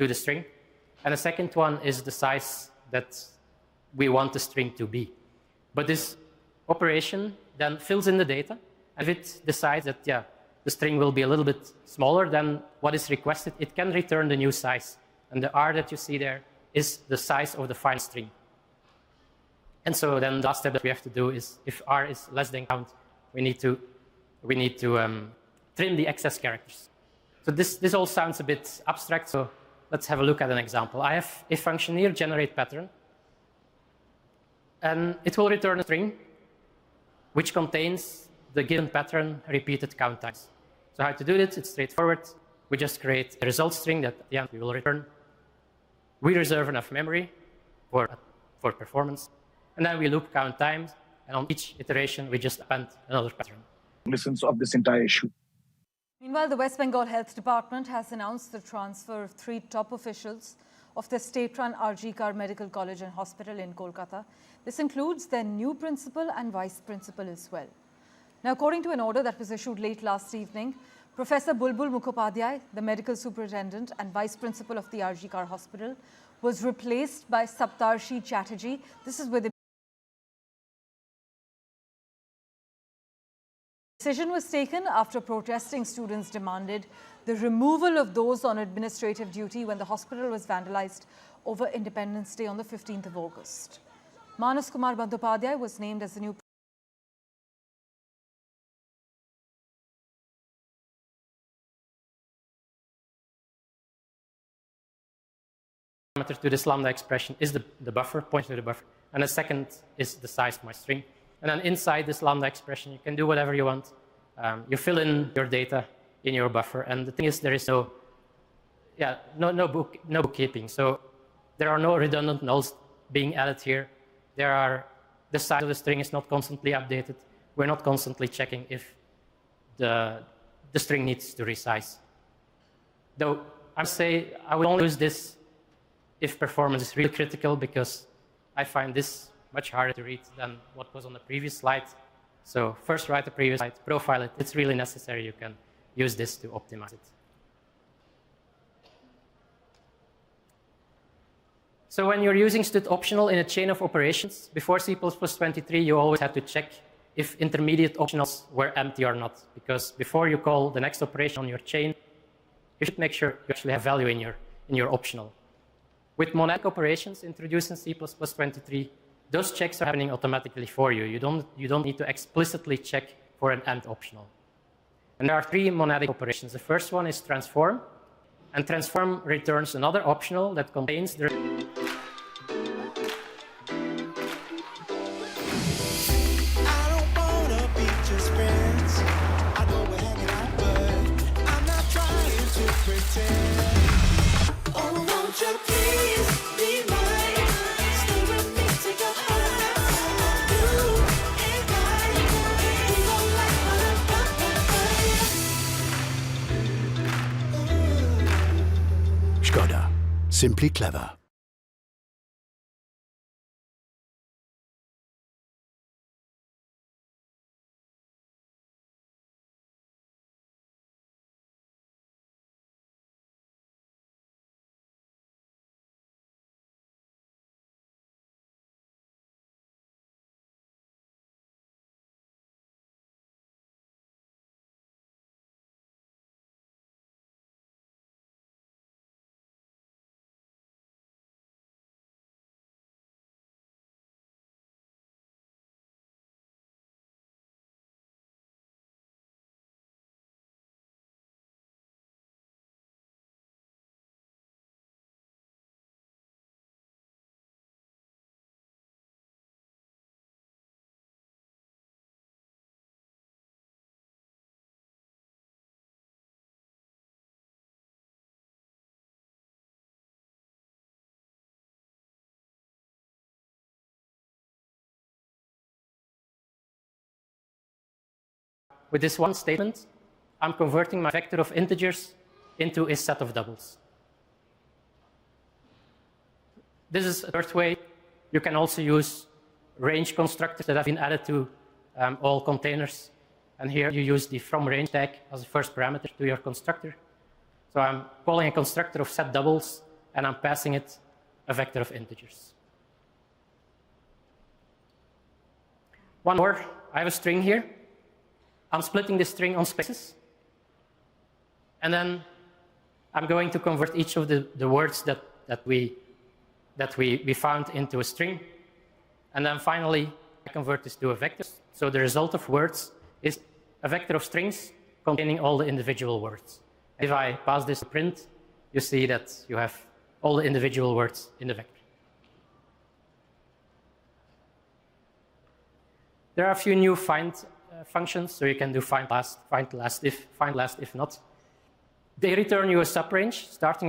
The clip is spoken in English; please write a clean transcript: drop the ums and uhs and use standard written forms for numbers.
to the string. And the second one is the size that we want the string to be. But this operation then fills in the data. And if it decides that, yeah, the string will be a little bit smaller than what is requested, it can return the new size. And the R that you see there is the size of the final string. And so then the last step that we have to do is, if R is less than count, we need to trim the excess characters. So this all sounds a bit abstract, so let's have a look at an example. I have a function here, generate pattern, and it will return a string which contains the given pattern repeated count times. So how to do this? It's straightforward. We just create a result string that at the end we will return. We reserve enough memory for performance, and then we loop count times, and on each iteration we just append another pattern. Listens of this entire issue. Meanwhile, the West Bengal Health Department has announced the transfer of 3 top officials of the state-run RG Kar Medical College and Hospital in Kolkata. This includes their new principal and vice principal as well. Now, according to an order that was issued late last evening, Professor Bulbul Mukhopadhyay, the medical superintendent and vice principal of the RG Kar Hospital, was replaced by Saptarshi Chatterjee. This is with the decision was taken after protesting students demanded the removal of those on administrative duty when the hospital was vandalized over Independence Day on the 15th of August. Manas Kumar Bandyopadhyay was named as the new parameter to this lambda expression is the buffer, pointing to the buffer, and the second is the size of my string. And then inside this lambda expression, you can do whatever you want. You fill in your data in your buffer, and the thing is, there is no bookkeeping. So there are no redundant nulls being added here. The size of the string is not constantly updated. We're not constantly checking if the string needs to resize. Though I say I will only use this if performance is really critical, because I find this much harder to read than what was on the previous slide. So first write the previous slide, profile it. It's really necessary. You can use this to optimize it. So when you're using std optional in a chain of operations, before C++23, you always had to check if intermediate optionals were empty or not, because before you call the next operation on your chain, you should make sure you actually have value in your optional. With monadic operations introduced in C++23, those checks are happening automatically for you. You don't need to explicitly check for an AND optional. And there are 3 monadic operations. The first one is transform, and transform returns another optional that contains the Skoda. Simply clever. With this one statement, I'm converting my vector of integers into a set of doubles. This is a third way. You can also use range constructors that have been added to all containers. And here you use the from range tag as the first parameter to your constructor. So I'm calling a constructor of set doubles and I'm passing it a vector of integers. One more, I have a string here. I'm splitting the string on spaces. And then I'm going to convert each of the words that we found into a string. And then finally, I convert this to a vector. So the result of words is a vector of strings containing all the individual words. If I pass this to print, you see that you have all the individual words in the vector. There are a few new find functions, so you can do find last if not. They return you a subrange starting at